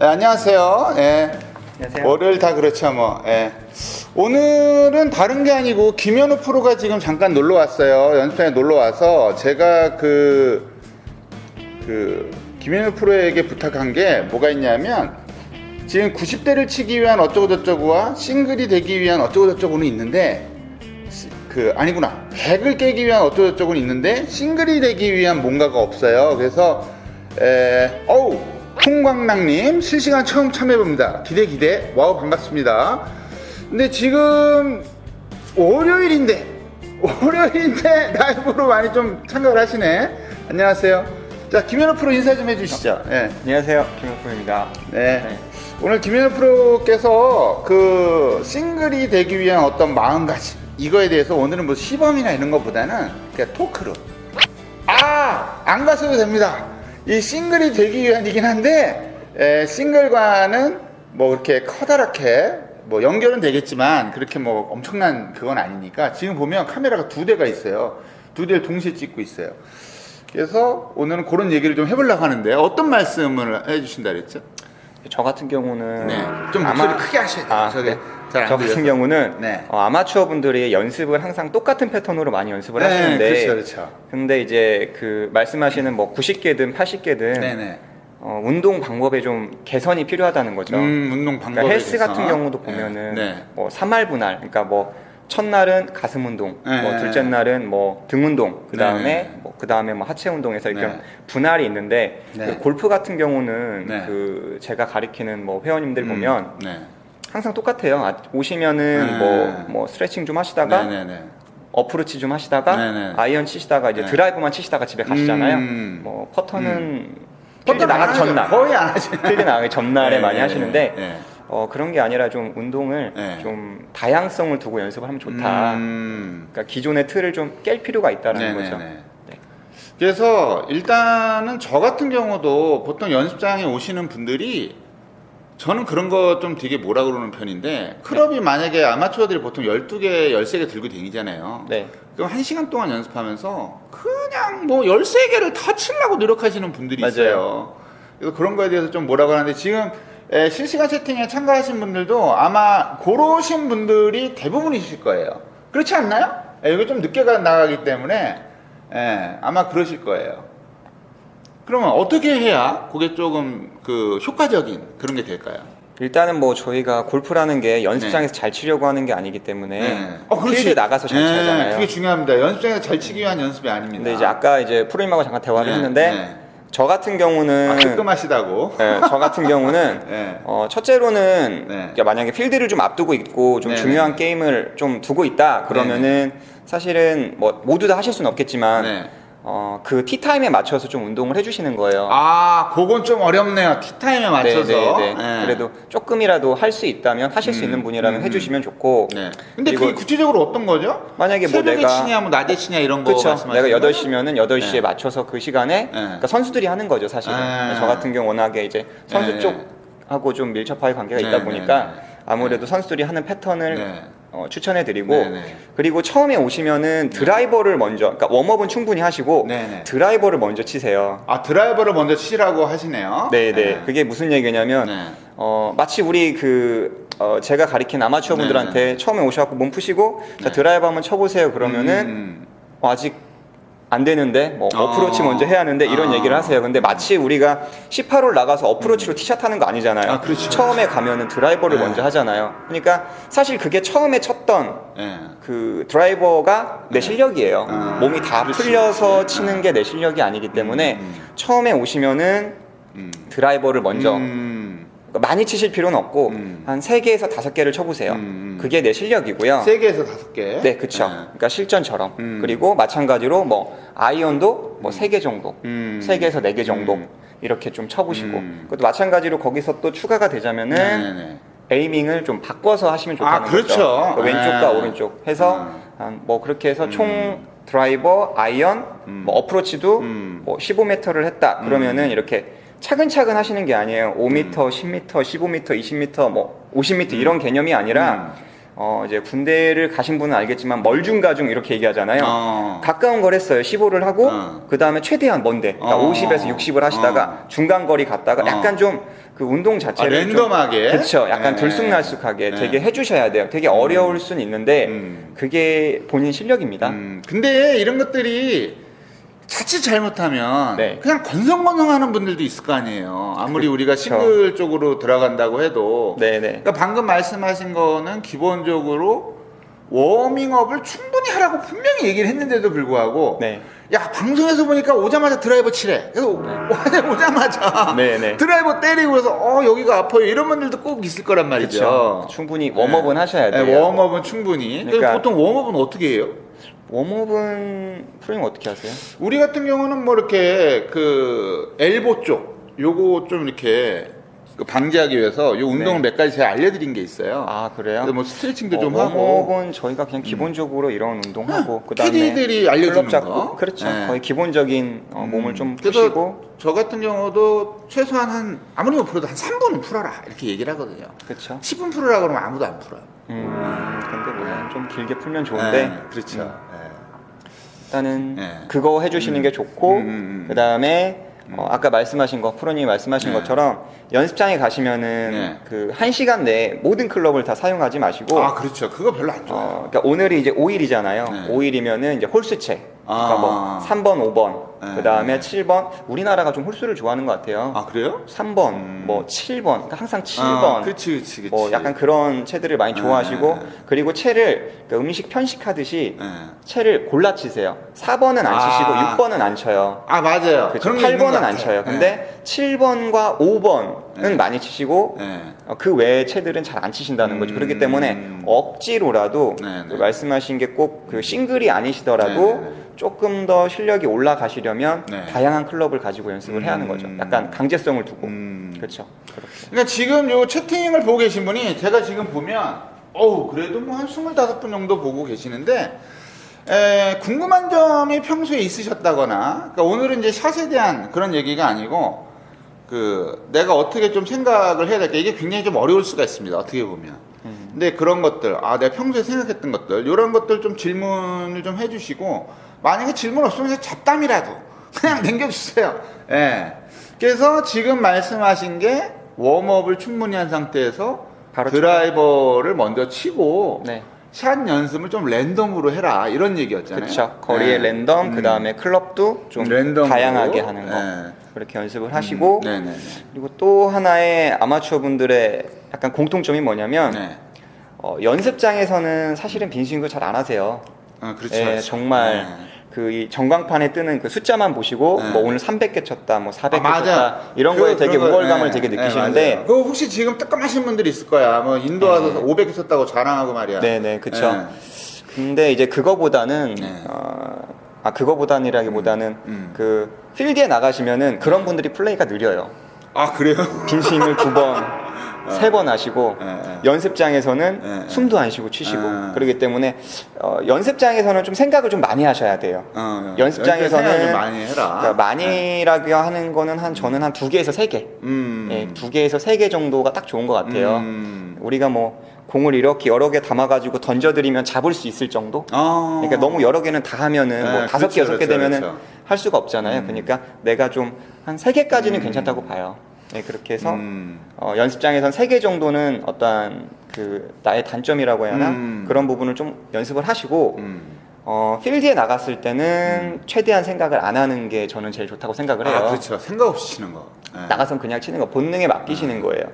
네, 안녕하세요. 예. 안녕하세요. 월요일 다 그렇죠 뭐. 예. 오늘은 다른 게 아니고 김현우 프로가 지금 잠깐 놀러 왔어요. 연습장에 놀러 와서 제가 김현우 프로에게 부탁한 게 뭐가 있냐면 지금 90대를 치기 위한 어쩌고저쩌고와 싱글이 되기 위한 어쩌고저쩌고는 있는데 아니구나 100을 깨기 위한 어쩌고저쩌고는 있는데 싱글이 되기 위한 뭔가가 없어요. 그래서 홍광락님 실시간 처음 참여해봅니다. 기대 와우 반갑습니다. 근데 지금 월요일인데 라이브로 많이 좀 참가를 하시네. 안녕하세요. 자, 김현우 프로 인사 좀 해주시죠. 네. 안녕하세요. 김현우입니다. 네. 오늘 김현우 프로께서 싱글이 되기 위한 어떤 마음가짐 이거에 대해서 오늘은 뭐 시범이나 이런 것보다는 그냥 토크로 안 가셔도 됩니다. 이 싱글이 되기 위한이긴 한데 싱글과는 뭐 그렇게 커다랗게 뭐 연결은 되겠지만 그렇게 뭐 엄청난 그건 아니니까 지금 보면 카메라가 2대가 있어요. 2대를 동시에 찍고 있어요. 그래서 오늘은 그런 얘기를 좀 해보려고 하는데 어떤 말씀을 해주신다 그랬죠? 저 같은 경우는 좀 목소리 크게 하셔야 돼요. 네. 저 같은 경우는 네. 아마추어 분들이 연습을 항상 똑같은 패턴으로 많이 연습을 하시는데 그렇죠. 근데 이제 말씀하시는 뭐 90개든 80개든 운동 방법에 좀 개선이 필요하다는 거죠. 운동 방법에 그러니까 헬스 개선. 같은 경우도 보면은 뭐 3할 분할, 그러니까 뭐 첫날은 가슴 운동, 뭐 둘째 날은 뭐 등 운동, 그 다음에 뭐 하체 운동에서 이렇게 분할이 있는데 그 골프 같은 경우는 제가 가리키는 뭐 회원님들 보면 항상 똑같아요. 오시면은 뭐 스트레칭 좀 하시다가 어프로치 좀 하시다가 아이언 치시다가 이제 드라이브만 치시다가 집에 가시잖아요. 뭐 퍼터는 필드 나가기 전날 거의 안 하지. 필드 나가기 전날에 많이 하시는데 그런 게 아니라 좀 운동을 좀 다양성을 두고 연습을 하면 좋다. 그러니까 기존의 틀을 좀 깰 필요가 있다는 거죠. 그래서 일단은 저 같은 경우도 보통 연습장에 오시는 분들이 저는 그런 거 좀 되게 뭐라 그러는 편인데 클럽이 만약에 아마추어들이 보통 12개, 13개 들고 다니잖아요. 그럼 1시간 동안 연습하면서 그냥 뭐 13개를 다 치려고 노력하시는 분들이 있어요. 그래서 그런 거에 대해서 좀 뭐라고 하는데 지금 실시간 채팅에 참가하신 분들도 아마 그러신 분들이 대부분이실 거예요. 그렇지 않나요? 여기 좀 늦게 나가기 때문에 아마 그러실 거예요. 그러면 어떻게 해야 그게 조금 효과적인 그런 게 될까요? 일단은 뭐 저희가 골프라는 게 연습장에서 잘 치려고 하는 게 아니기 때문에 필드 나가서 잘 치잖아요. 그게 중요합니다. 연습장에서 잘 치기 위한 연습이 아닙니다. 근데 이제 아까 프로님하고 잠깐 대화를 했는데 저 같은 경우는 뜨끔하시다고. 저 같은 경우는 첫째로는 만약에 필드를 좀 앞두고 있고 좀 중요한 게임을 좀 두고 있다 그러면은 사실은 뭐 모두 다 하실 수는 없겠지만 그 티타임에 맞춰서 좀 운동을 해주시는 거예요. 그건 좀 어렵네요. 티타임에 맞춰서. 그래도 조금이라도 할 수 있다면 하실 수 있는 분이라면 해주시면 좋고. 근데 그게 구체적으로 어떤 거죠? 만약에 뭐 새벽에 내가 치냐, 뭐 낮에 치냐 이런 거 말씀하시는 내가 8시면은 8시에 맞춰서 그 시간에 그러니까 선수들이 하는 거죠, 사실은. 저 같은 경우 워낙에 이제 선수 쪽하고 좀 밀접하게 관계가 있다 보니까 아무래도 선수들이 하는 패턴을 추천해드리고 그리고 처음에 오시면은 드라이버를 먼저, 그러니까 웜업은 충분히 하시고 드라이버를 먼저 치세요. 드라이버를 먼저 치라고 하시네요. 그게 무슨 얘기냐면 마치 우리 제가 가리킨 아마추어 분들한테 처음에 오셔갖고 몸 푸시고 자 드라이버 한번 쳐보세요 그러면은 아직 안 되는데 뭐 어프로치 먼저 해야 하는데 이런 얘기를 하세요. 근데 마치 우리가 18홀 나가서 어프로치로 티샷 하는 거 아니잖아요. 처음에 가면은 드라이버를 먼저 하잖아요. 그러니까 사실 그게 처음에 쳤던 그 드라이버가 내 실력이에요. 몸이 다 풀려서 치는 게 내 실력이 아니기 때문에 처음에 오시면은 드라이버를 먼저 많이 치실 필요는 없고 한 3개에서 5개를 쳐보세요. 그게 내 실력이고요. 3개에서 5개? 네, 그쵸. 그러니까 실전처럼. 그리고 마찬가지로 뭐 아이언도 뭐 3개 정도, 3개에서 4개 정도 이렇게 좀 쳐보시고 그것도 마찬가지로 거기서 또 추가가 되자면은 에이밍을 좀 바꿔서 하시면 좋다는 거죠. 왼쪽과 오른쪽 해서 뭐 그렇게 해서 총 드라이버, 아이언, 뭐 어프로치도 뭐 15m를 했다. 그러면은 이렇게 차근차근 하시는 게 아니에요. 5m, 10m, 15m, 20m, 뭐 50m 이런 개념이 아니라 이제 군대를 가신 분은 알겠지만 멀중가중 이렇게 얘기하잖아요. 가까운 걸 했어요. 15를 하고 그 다음에 최대한 먼데 그러니까 50에서 60을 하시다가 중간 거리 갔다가 약간 좀 그 운동 자체를 랜덤하게. 그렇죠. 약간 네. 들쑥날쑥하게 네. 되게 해주셔야 돼요. 되게 어려울 수는 있는데 그게 본인 실력입니다. 근데 이런 것들이 자칫 잘못하면 네. 그냥 건성건성하는 분들도 있을 거 아니에요. 아무리 우리가 그쵸. 싱글 쪽으로 들어간다고 해도. 네네. 그러니까 방금 말씀하신 거는 기본적으로 워밍업을 충분히 하라고 분명히 얘기를 했는데도 불구하고 네. 야 방송에서 보니까 오자마자 드라이버 치래. 그래서 오자마자 네네. 드라이버 때리고 그래서 여기가 아파요 이런 분들도 꼭 있을 거란 말이죠. 그쵸. 충분히 웜업은 하셔야 돼요. 네, 웜업은 충분히. 그러니까 보통 웜업은 어떻게 해요? 웜업은 프로님 어떻게 하세요? 우리 같은 경우는 뭐 이렇게 그 엘보 쪽 요거 좀 이렇게 그 방지하기 위해서 요 운동을 네. 몇 가지 제가 알려드린 게 있어요. 아 그래요? 그래서 뭐 스트레칭도 좀 하고. 웜업은 저희가 그냥 기본적으로 이런 운동하고 그다음에 PD들이 알려주는 클럽 잡고, 거. 그렇죠. 네. 거의 기본적인 몸을 좀 그래서 푸시고 저 같은 경우도 최소한 아무리 못 풀어도 한 3분은 풀어라 이렇게 얘기를 하거든요. 그렇죠. 10분 풀으라 그러면 아무도 안 풀어요. 근데 뭐 좀 길게 풀면 좋은데 네, 그렇죠. 일단은 네. 그거 해주시는 게 좋고 그다음에 아까 말씀하신 거 프로님 말씀하신 네. 것처럼 연습장에 가시면은 네. 그 1시간 내에 모든 클럽을 다 사용하지 마시고 아 그렇죠. 그거 별로 안 좋아요. 그러니까 오늘이 이제 5일이잖아요. 네. 5일이면은 이제 홀수채. 그러니까 아. 뭐 3번, 5번, 네. 그다음에 7번. 우리나라가 좀 홀수를 좋아하는 것 같아요. 아 그래요? 3번, 뭐 7번. 그러니까 항상 7번. 아, 그렇지. 뭐 약간 그런 채들을 많이 좋아하시고 네. 그리고 채를 그러니까 음식 편식하듯이 네. 채를 골라 치세요. 4번은 안 치시고 아. 6번은 안 쳐요. 아 맞아요. 그렇죠. 그런 게 있는 것 8번은 안 같아요. 쳐요. 네. 근데 7번과 5번은 네. 많이 치시고 네. 그 외의 채들은 잘 안 치신다는 거죠. 그렇기 때문에 억지로라도 네, 그 네. 말씀하신 게 꼭 그 싱글이 아니시더라도 네, 네. 조금 더 실력이 올라가시려면 네. 다양한 클럽을 가지고 연습을 해야 하는 거죠. 약간 강제성을 두고. 그렇죠. 그렇게. 그러니까 지금 요 채팅을 보고 계신 분이 제가 지금 보면 그래도 뭐 한 25분 정도 보고 계시는데 궁금한 점이 평소에 있으셨다거나 그러니까 오늘은 이제 샷에 대한 그런 얘기가 아니고 그 내가 어떻게 좀 생각을 해야 될까 이게 굉장히 좀 어려울 수가 있습니다. 어떻게 보면. 근데 그런 것들 내가 평소에 생각했던 것들 이런 것들 좀 질문을 좀 해주시고 만약에 질문 없으면 그냥 잡담이라도 그냥 남겨주세요. 예. 그래서 지금 말씀하신 게 웜업을 충분히 한 상태에서 바로 드라이버를 먼저 치고 네. 샷 연습을 좀 랜덤으로 해라 이런 얘기였잖아요. 그렇죠. 거리의 네. 랜덤, 그 다음에 클럽도 좀 랜덤으로. 다양하게 하는 거. 네. 그렇게 연습을 하시고, 네네네. 그리고 또 하나의 아마추어 분들의 약간 공통점이 뭐냐면, 네. 연습장에서는 사실은 빈스윙을 잘 안 하세요. 그렇죠. 예, 그렇죠. 정말 네. 그 이 전광판에 뜨는 그 숫자만 보시고 네. 뭐 오늘 300개 쳤다, 뭐 400개 맞아. 쳤다 이런 거에 되게 그런 거, 우월감을 네. 되게 네, 느끼시는데, 맞아요. 그거 혹시 지금 뜨끔하신 분들이 있을 거야. 뭐 인도 와서 500개 쳤다고 자랑하고 말이야. 네네, 그쵸. 네. 근데 이제 그거보다는 네. 그거보다니라기보다는 그 필드에 나가시면은 그런 분들이 플레이가 느려요. 아 그래요? 빈스윙을 2번, 3번 하시고 네. 연습장에서는 네. 숨도 안 쉬고 치시고 그렇기 때문에 연습장에서는 좀 생각을 좀 많이 하셔야 돼요. 생각을 연습장에서는 좀 많이 해라. 그러니까 많이라고 하는 거는 저는 한 2개에서 3개. 예, 2개에서 3개 정도가 딱 좋은 것 같아요. 우리가 뭐 공을 이렇게 여러 개 담아가지고 던져드리면 잡을 수 있을 정도? 그러니까 너무 여러 개는 다 하면은 네, 뭐 5개, 그렇죠, 6개 그렇죠, 되면은 그렇죠. 할 수가 없잖아요. 그러니까 내가 좀 한 3개까지는 괜찮다고 봐요. 네, 그렇게 해서 연습장에선 3개 정도는 어떠한 그 나의 단점이라고 해야 하나? 그런 부분을 좀 연습을 하시고 필드에 나갔을 때는 최대한 생각을 안 하는 게 저는 제일 좋다고 생각을 해요. 그렇죠. 생각 없이 치는 거. 네. 나가선 그냥 치는 거 본능에 맡기시는 거예요.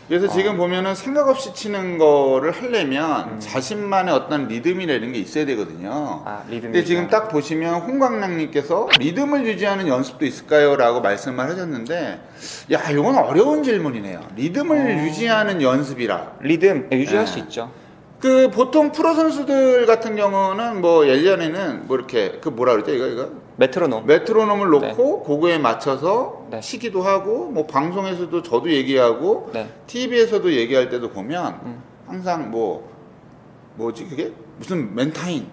그래서 지금 보면은 생각 없이 치는 거를 하려면 자신만의 어떤 리듬이라는 게 있어야 되거든요. 리듬이. 근데 지금 딱 보시면 홍광락님께서 리듬을 유지하는 연습도 있을까요? 라고 말씀을 하셨는데, 야, 이건 어려운 질문이네요. 리듬을 유지하는 연습이라. 리듬 유지할 네. 수 있죠. 그 보통 프로 선수들 같은 경우는 뭐 예전에는 뭐 이렇게 그 뭐라 그러죠? 이거? 메트로놈. 메트로놈을 놓고 그거에 맞춰서 네. 치기도 하고 뭐 방송에서도 저도 얘기하고 네. TV에서도 얘기할 때도 보면 항상 뭐지 그게 무슨 멘타인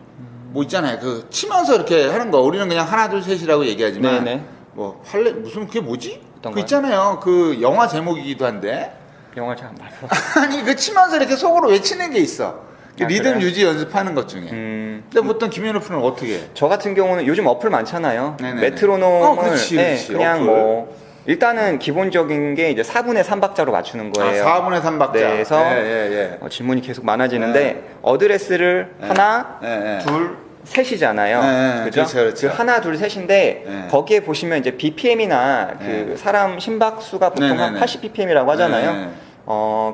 뭐 있잖아요. 그 치면서 이렇게 하는 거 우리는 그냥 하나 둘 셋이라고 얘기하지만 네네. 뭐 할래 무슨 그게 뭐지? 어떤 그 거요? 있잖아요. 그 영화 제목이기도 한데 영화 잘 안 봐서. 아니 그 치면서 이렇게 속으로 외치는 게 있어. 그 리듬 그래요? 유지 연습하는 것 중에. 근데 보통 김현우 프로는 어떻게 해? 저 같은 경우는 요즘 어플 많잖아요. 네네네. 메트로놈을 그렇지, 그렇지. 그냥 어플. 뭐 일단은 기본적인 게 이제 4분의 3박자로 맞추는 거예요. 4분의 3박자. 네, 그래서 예. 질문이 계속 많아지는데 어드레스를 하나, 둘, 셋이잖아요. 그죠? 그렇죠. 그 하나, 둘, 셋인데 네. 거기에 보시면 이제 BPM이나 그 사람 심박 수가 보통 한 80bpm이라고 하잖아요.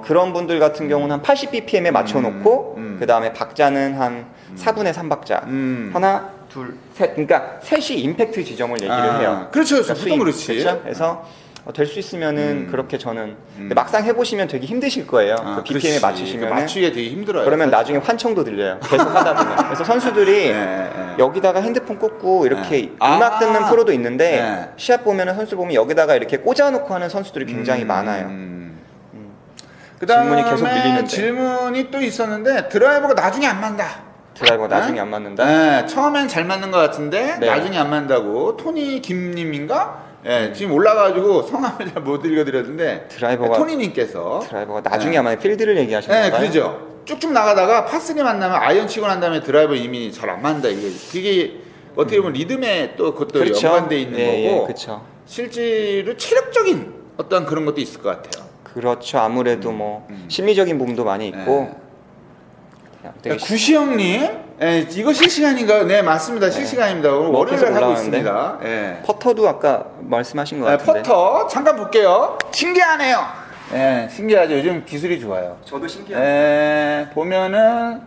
그런 분들 같은 경우는 한 80bpm에 맞춰놓고 그 다음에 박자는 한 4분의 3박자. 하나, 둘, 셋. 그러니까 셋이 임팩트 지점을 얘기를 해요. 그렇죠. 그러니까 보통 그렇지. 그렇죠? 그래서 될 수 있으면은 그렇게 저는 근데 막상 해보시면 되게 힘드실 거예요. 그 BPM에 맞추시면 맞추기가 되게 힘들어요. 그러면 사실. 나중에 환청도 들려요. 계속 하다 보면. 그래서 선수들이 여기다가 핸드폰 꽂고 이렇게 음악 듣는 프로도 있는데 시합 보면은 선수 보면 여기다가 이렇게 꽂아놓고 하는 선수들이 굉장히 많아요. 질문이 계속 그다음에 밀리는데. 질문이 또 있었는데 드라이버가 나중에 안 맞는다. 드라이버가 나중에 안 맞는다. 네, 처음엔 잘 맞는 것 같은데 네. 나중에 안 맞는다고 토니 김님인가? 지금 올라가가지고 성함을 잘 못 읽어드렸는데 토니님께서 드라이버가 나중에 아마 필드를 얘기하시는 네, 건가요? 그죠. 쭉쭉 나가다가 파3 만나면 아이언 치고 난 다음에 드라이버 이미 잘 안 맞는다. 그게 어떻게 보면 리듬에 또 그것도 그렇죠. 연관돼 있는 거고 그렇죠. 실제로 체력적인 어떤 그런 것도 있을 것 같아요. 그렇죠. 아무래도 뭐 심리적인 부분도 많이 있고 그냥 되게 구시영님, 이거 실시간인가요? 네, 맞습니다. 실시간입니다. 오늘 뭐 월요일에 계속 하고 올라가는데? 있습니다. 퍼터도 아까 말씀하신 것 같은데. 퍼터 잠깐 볼게요. 신기하네요. 신기하죠. 요즘 기술이 좋아요. 저도 신기해요. 보면은